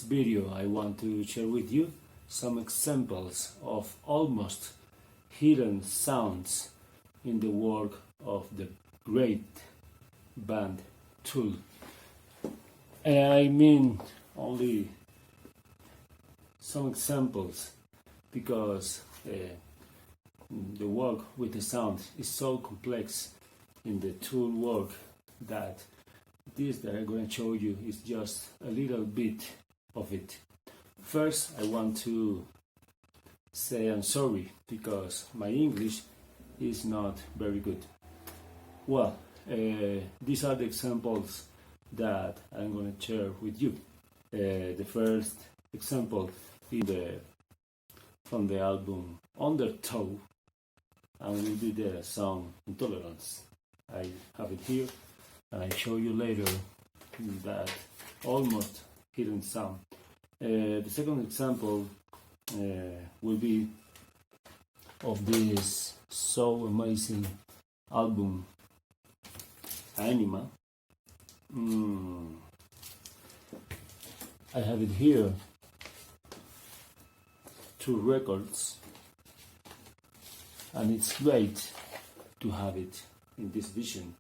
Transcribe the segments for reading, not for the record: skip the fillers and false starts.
video I want to share with you some examples of almost hidden sounds in the work of the great band Tool. And I mean only some examples because the work with the sound is so complex in the Tool work that this that I'm going to show you is just a little bit of it. First, I want to say I'm sorry because my English is not very good. Well, these are the examples that I'm going to share with you. The first example is from the album Undertow, and will be the song Intolerance. I have it here, and I show you later that almost hidden sound. The second example will be of this so amazing album Anima. I have it here, 2 records, and it's great to have it in this vision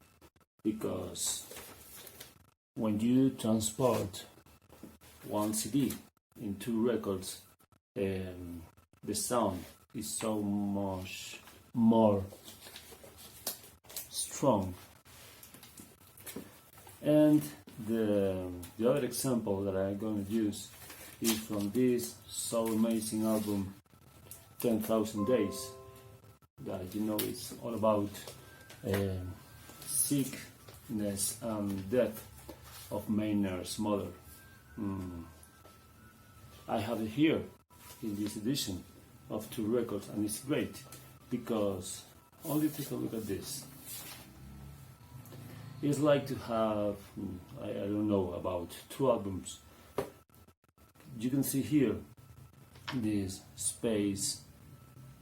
because when you transport one CD in 2 records, the sound is so much more strong. And the other example that I'm going to use is from this so amazing album 10,000 Days, that it's all about sickness and death of Maynard's mother. I have it here in this edition of 2 records, and it's great because only take a look at this. It's like to have, I don't know, about 2 albums. You can see here this space,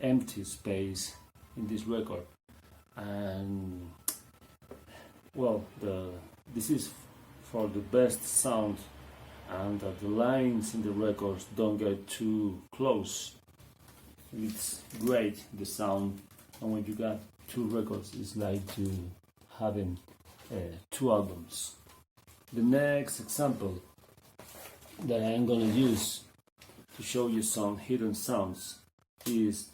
empty space in this record, and well, this is for the best sound, and that the lines in the records don't get too close. It's great, the sound, and when you got 2 records, it's like to having 2 albums. The next example that I'm gonna use to show you some hidden sounds is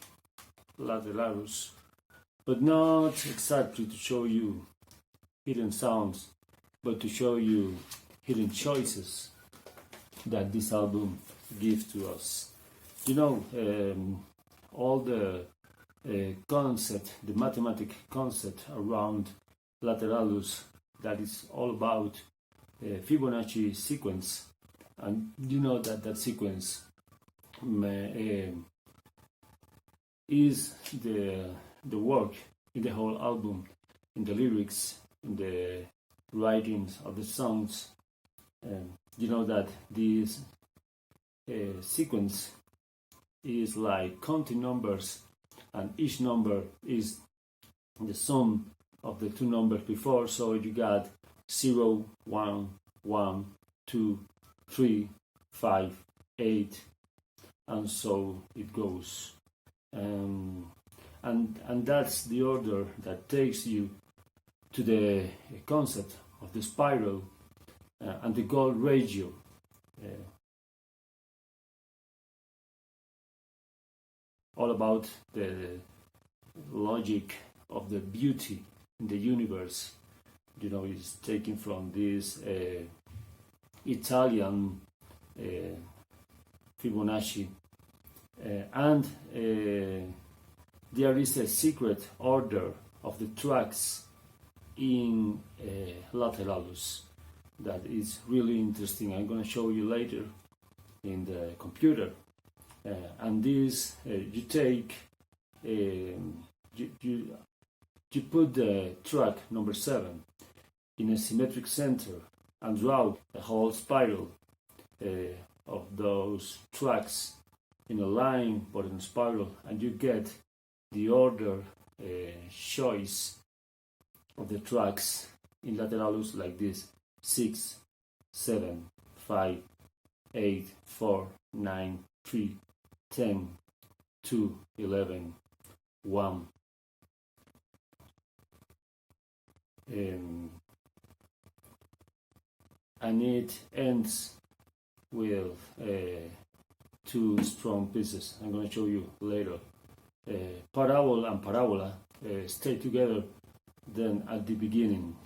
Lateralus, but not exactly to show you hidden sounds, but to show you hidden choices that this album gives to us. All the concept, the mathematic concept around Lateralus, that is all about Fibonacci sequence, and that sequence is the work in the whole album, in the lyrics, in the writings of the songs. That this sequence is like counting numbers, and each number is the sum of the 2 numbers before. So you got 0, 1, 1, 2, 3, 5, 8, and so it goes. And that's the order that takes you to the concept of the spiral and the goal ratio. All about the logic of the beauty in the universe. It's taken from this Italian Fibonacci, and there is a secret order of the tracks in Lateralus that is really interesting. I'm going to show you later in the computer. And this, you take, you put the track number 7 in a symmetric center and draw a whole spiral of those tracks in a line but in a spiral, and you get the order choice of the tracks in Lateralus like this: 6, 7, 5, 8, 4, 9, 3, 10, 2, 11, 1. And it ends with two strong pieces. I'm going to show you later. Parabola and parabola stay together then at the beginning.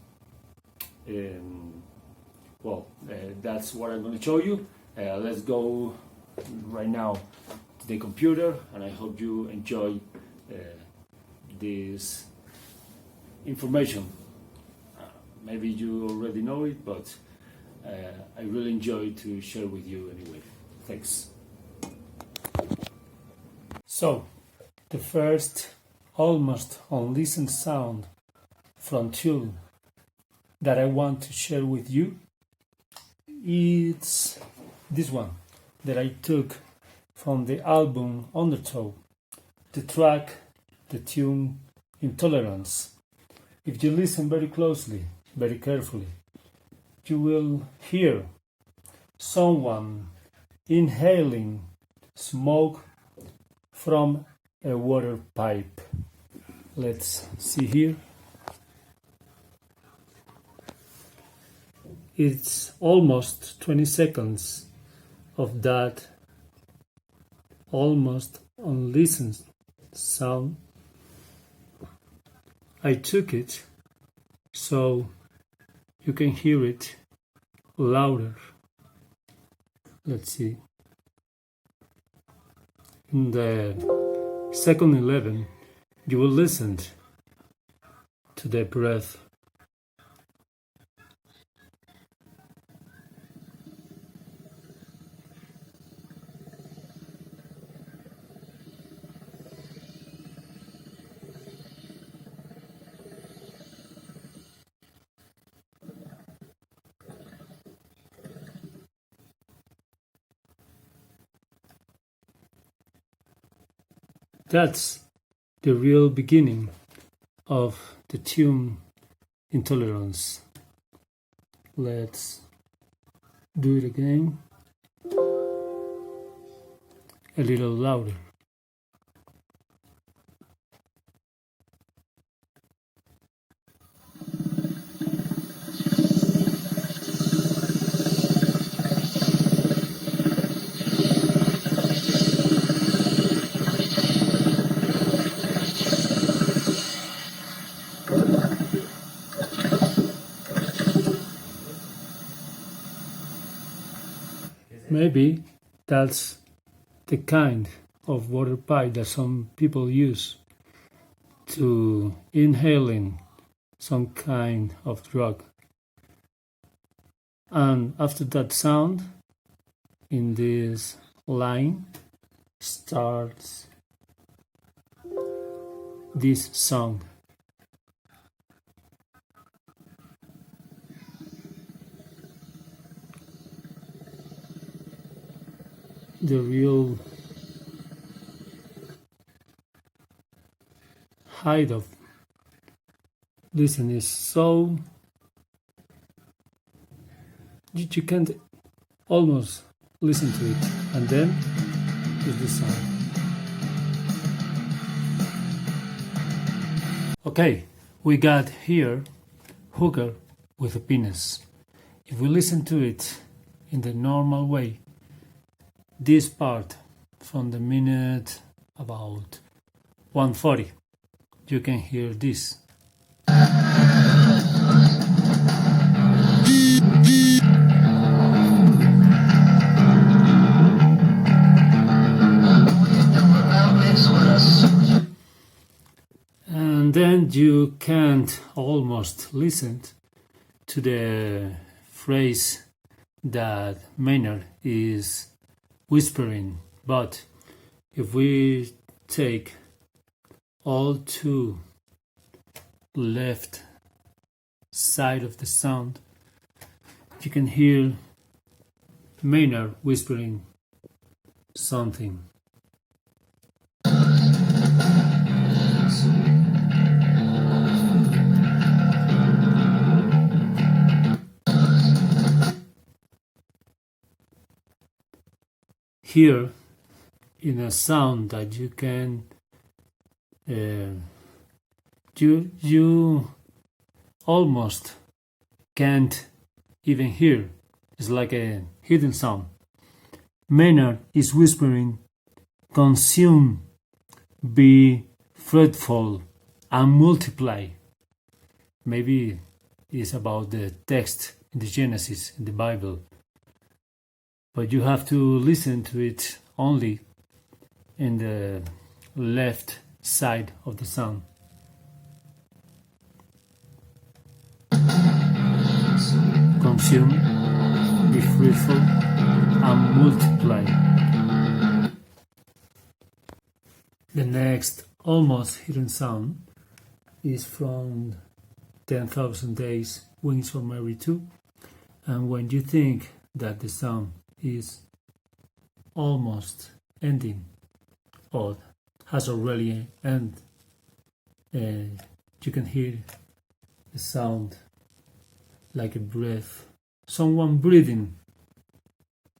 That's what I'm going to show you. Let's go right now to the computer, and I hope you enjoy this information. Maybe you already know it, but I really enjoy to share with you anyway. Thanks. So, the first almost unlistened sound from tune that I want to share with you, it's this one that I took from the album Undertow, the track, the tune Intolerance. If you listen very closely, very carefully, you will hear someone inhaling smoke from a water pipe. Let's see here. It's almost 20 seconds of that almost unlistened sound. I took it so you can hear it louder. Let's see. In the second 11, you will listen to the breath. That's the real beginning of the tune Intolerance. Let's do it again. A little louder. Maybe that's the kind of water pipe that some people use to inhaling some kind of drug. And after that sound, in this line starts this song. The real height of listening is so you can't almost listen to it, and then is the sound. Okay, we got here hooker with a penis. If we listen to it in the normal way, this part from the minute about 140, you can hear this. And then you can't almost listen to the phrase that Maynard is whispering. But if we take all two left side of the sound, you can hear Maynard whispering something. hear in a sound that you can you almost can't even hear. It's like a hidden sound. Maynard is whispering, consume, be fruitful, and multiply. Maybe it's about the text in the Genesis, in the Bible. But you have to listen to it only in the left side of the sound. Consume, be fruitful, and multiply. The next almost hidden sound is from 10,000 Days, Wings for Mary 2. And when you think that the sound is almost ending or has already ended, you can hear the sound like a breath, someone breathing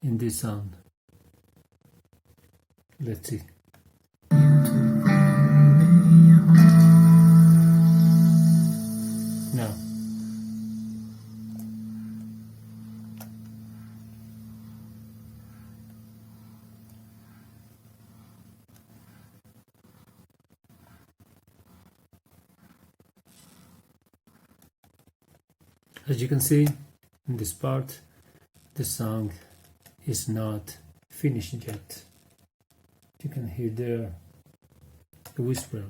in this sound. Let's see. Now, as you can see in this part, the song is not finished yet. You can hear there a whisper,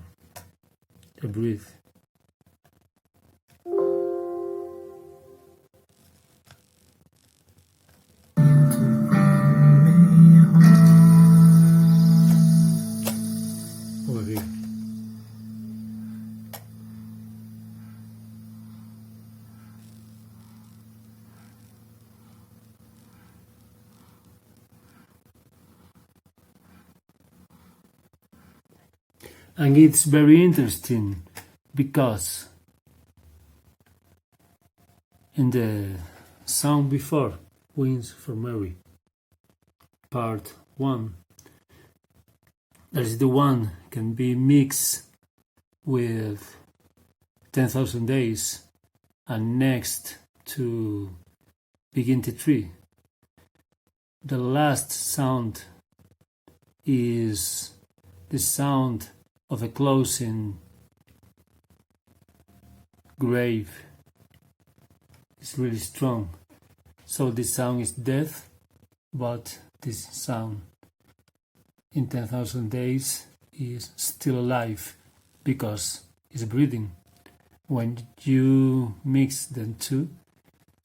a breath. Over here. And it's very interesting because in the sound before, Wings for Mary, part 1, that is the one can be mixed with 10,000 Days and next to Begin the Tree. The last sound is the sound of a closing grave. It's really strong. So this sound is death, but this sound in 10,000 Days is still alive because it's breathing. When you mix them two,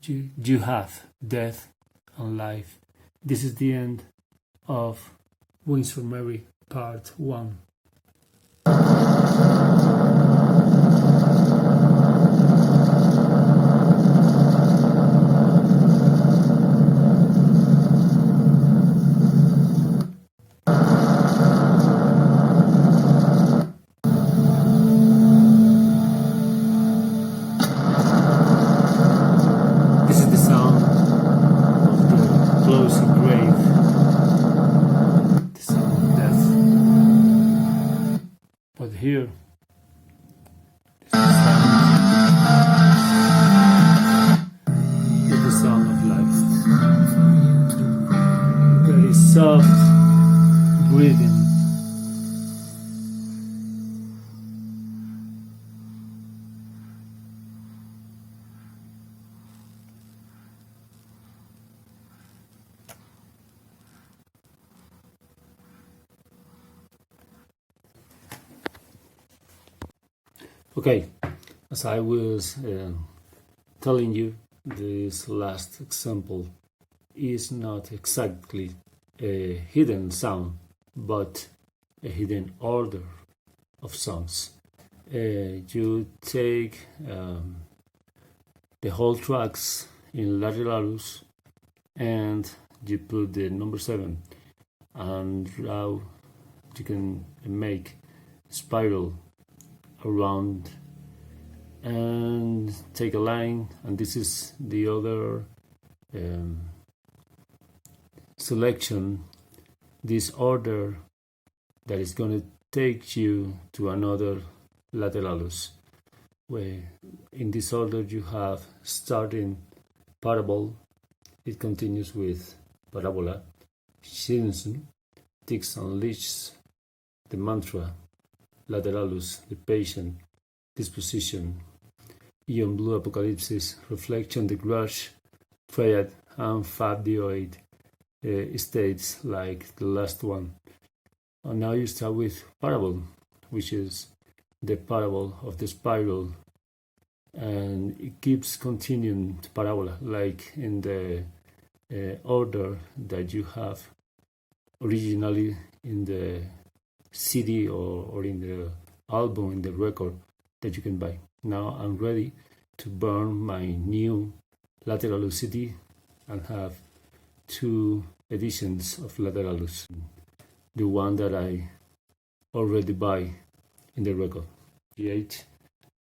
you have death and life. This is the end of Wings for Mary part 1. This is the sound of the closing grave, the sound of death. But here, this is the sound of life. Very soft breathing. Okay, as I was telling you, this last example is not exactly a hidden sound, but a hidden order of songs. You take the whole tracks in Lateralus and you put the number 7, and now you can make spiral around and take a line, and this is the other selection this order that is going to take you to another lateralus, where in this order you have starting parable, it continues with parabola, Shinsun, ticks and leaches, the mantra, lateralus, the patient, disposition, Ion Blue Apocalypsis, reflection, the grudge, triad, and fabioid states like the last one. And now you start with parable, which is the parable of the spiral, and it keeps continuing to parabola, like in the order that you have originally in the CD or in the album, in the record that you can buy. Now I'm ready to burn my new Lateralus CD and have 2 editions of Lateralus. The one that I already buy in the record, the 8